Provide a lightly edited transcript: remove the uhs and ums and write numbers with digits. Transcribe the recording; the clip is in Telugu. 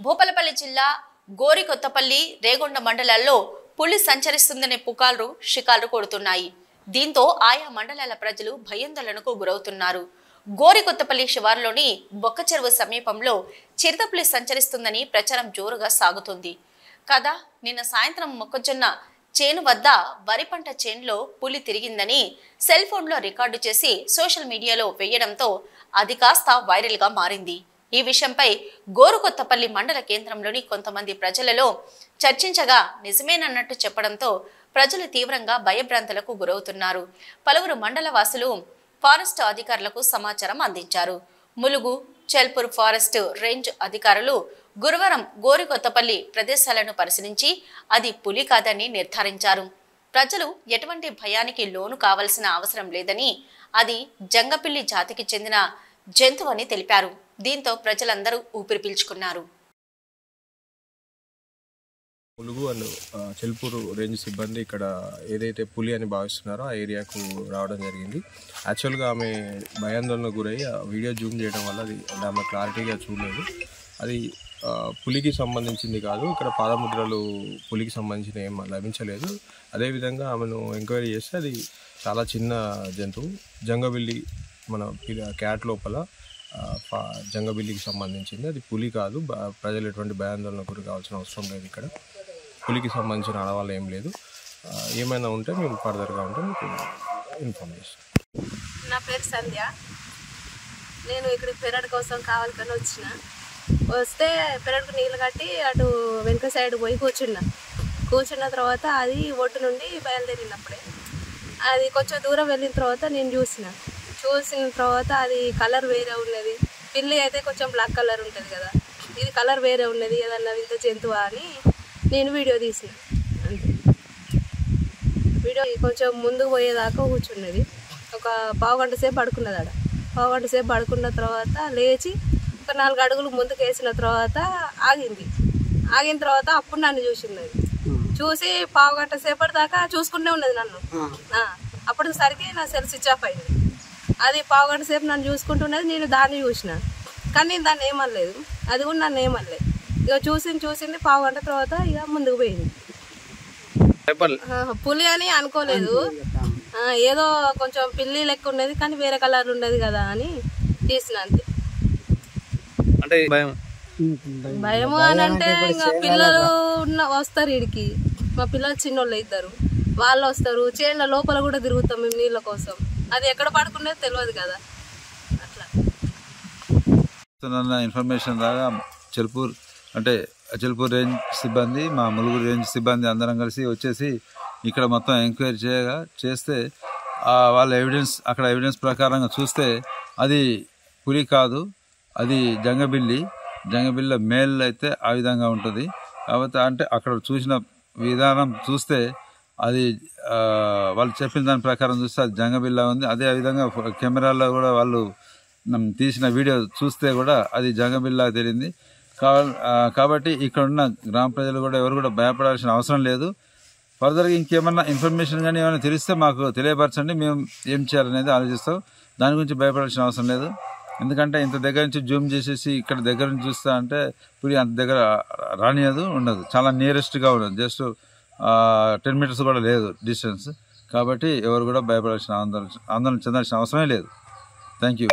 భూపాలపల్లి జిల్లా గోరికొత్తపల్లి రేగొండ మండలాల్లో పులి సంచరిస్తుందనే పుకార్లు షికార్లు కొడుతున్నాయి. దీంతో ఆయా మండలాల ప్రజలు భయాందోళనకు గురవుతున్నారు. గోరికొత్తపల్లి శివారులోని బొక్కచెరువు సమీపంలో చిరుతపులి సంచరిస్తుందని ప్రచారం జోరుగా సాగుతుంది కదా. నిన్న సాయంత్రం మొక్కజొన్న చేను వద్ద వరి పంట చేనులో పులి తిరిగిందని సెల్ ఫోన్లో రికార్డు చేసి సోషల్ మీడియాలో వేయడంతో అది కాస్త వైరల్ గా మారింది. ఈ విషయంపై గోరుకొత్తపల్లి మండల కేంద్రంలోని కొంతమంది ప్రజలలో చర్చించగా నిజమేనన్నట్టు చెప్పడంతో ప్రజలు తీవ్రంగా భయభ్రాంతులకు గురవుతున్నారు. పలువురు మండల వాసులు ఫారెస్ట్ అధికారులకు సమాచారం అందించారు. ములుగు, చెల్పూర్ ఫారెస్ట్ రేంజ్ అధికారులు గురువారం గోరికొత్తపల్లి ప్రదేశాలను పరిశీలించి అది పులి కాదని నిర్ధారించారు. ప్రజలు ఎటువంటి భయానికి లోను కావాల్సిన అవసరం లేదని, అది జంగపిల్లి జాతికి చెందిన జంతువు అని తెలిపారు. దీంతో ప్రజలందరూ ఊపిరి పీల్చుకున్నారు. ములుగు అండ్ చెల్పూరు రేంజ్ సిబ్బంది ఇక్కడ ఏదైతే పులి అని భావిస్తున్నారో ఆ ఏరియాకు రావడం జరిగింది. యాక్చువల్గా ఆమె భయాందోళనకు గురై వీడియో జూమ్ చేయడం వల్ల అది ఆమె క్లారిటీగా చూడలేదు. అది పులికి సంబంధించింది కాదు. ఇక్కడ పాదముద్రలు పులికి సంబంధించిన ఏం లభించలేదు. అదేవిధంగా ఆమెను ఎంక్వైరీ చేస్తే అది చాలా చిన్న జంతువు, జంగబిల్లి, మన క్యాట్ లోపల జంగబిల్లికి సంబంధించింది. అది పులి కాదు. ప్రజలు ఎటువంటి భయాందోళన గురి కావాల్సిన అవసరం లేదు. ఇక్కడ పులికి సంబంధించిన ఆడవాళ్ళు ఏం లేదు. ఏమైనా ఉంటే మేము ఫర్దర్గా ఉంటే మీకు ఇన్ఫార్మ్ చేస్తాం. నా పేరు సంధ్య. నేను ఇక్కడ పెరడు కోసం కావాలని వచ్చిన. వస్తే పెరడుకు నీళ్ళు కట్టి అటు వెనుక సైడ్ పోయి కూర్చున్న తర్వాత అది ఒడ్డు నుండి బయలుదేరినప్పుడే అది కొంచెం దూరం వెళ్ళిన తర్వాత నేను చూసిన తర్వాత అది కలర్ వేరే ఉన్నది. పిల్లి అయితే కొంచెం బ్లాక్ కలర్ ఉంటుంది కదా, ఇది కలర్ వేరే ఉన్నది. ఏదన్నా వింత జంతువా అని నేను వీడియో తీసిన. అంతే. వీడియో కొంచెం ముందుకు పోయేదాకా కూర్చున్నది. ఒక పావుగంట సేపు పడుకున్నది. పావుగంట సేపు పడుకున్న తర్వాత లేచి ఒక 4 అడుగులు ముందుకు వేసిన తర్వాత ఆగిన తర్వాత అప్పుడు నన్ను చూసినది. చూసి పావుగంట సేపటి దాకా చూసుకుంటూనే ఉన్నది నన్ను. అప్పటిసరికి నా సెల్ స్విచ్ ఆఫ్ అయింది. అది పావుగంట సేపు నన్ను చూసుకుంటున్నది. నేను దాన్ని చూసిన, కానీ దాన్ని ఏమనలేదు. అది కూడా నన్ను ఏమనలేదు. ఇక చూసింది పావుగంట తర్వాత ఇక ముందుకు పోయింది. పులి అని అనుకోలేదు. ఏదో కొంచెం పిల్లి లెక్క ఉన్నది, కానీ వేరే కలర్ ఉన్నది కదా అని తీసిన. అంతే. భయము అని అంటే ఇంకా పిల్లలు వస్తారు ఇడికి. మా పిల్లలు చిన్నోళ్ళు ఇద్దరు, వాళ్ళు వస్తారు. చేనుల లోపల కూడా తిరుగుతాం మేము నీళ్ళ కోసం. అది ఎక్కడ పడుకునేది తెలియదు కదా. అట్లా ఇన్ఫర్మేషన్ రాగా చెల్పూర్ రేంజ్ సిబ్బంది, మా ములుగు రేంజ్ సిబ్బంది అందరం కలిసి వచ్చేసి ఇక్కడ మొత్తం ఎంక్వైరీ చేస్తే వాళ్ళ ఎవిడెన్స్ ప్రకారంగా చూస్తే అది పులి కాదు, అది జంగబిల్లి మేల్ అయితే ఆ విధంగా ఉంటుంది. కాబట్టి అంటే అక్కడ చూసిన విధానం చూస్తే అది వాళ్ళు చెప్పిన దాని ప్రకారం చూస్తే అది జంగబిల్లా ఉంది. అదే విధంగా కెమెరాలో కూడా వాళ్ళు తీసిన వీడియో చూస్తే కూడా అది జంగబిల్లా తెలియంది. కాబట్టి ఇక్కడ ఉన్న గ్రామ ప్రజలు కూడా ఎవరు కూడా భయపడాల్సిన అవసరం లేదు. ఫర్దర్గా ఇంకేమన్నా ఇన్ఫర్మేషన్ కానీ ఏమైనా తెలిస్తే మాకు తెలియపరచండి. మేము ఏం చేయాలనేది ఆలోచిస్తాం. దాని గురించి భయపడాల్సిన అవసరం లేదు. ఎందుకంటే ఇంత దగ్గర నుంచి జూమ్ చేసేసి ఇక్కడ దగ్గర నుంచి చూస్తా అంటే పులి అంత దగ్గర రానియదు, ఉండదు. చాలా నియరెస్ట్గా ఉండదు. జస్ట్ 10 మీటర్స్ కూడా లేదు డిస్టెన్స్. కాబట్టి ఎవరు కూడా భయపడాల్సిన ఆందోళన చెందాల్సిన అవసరమే లేదు. Thank you.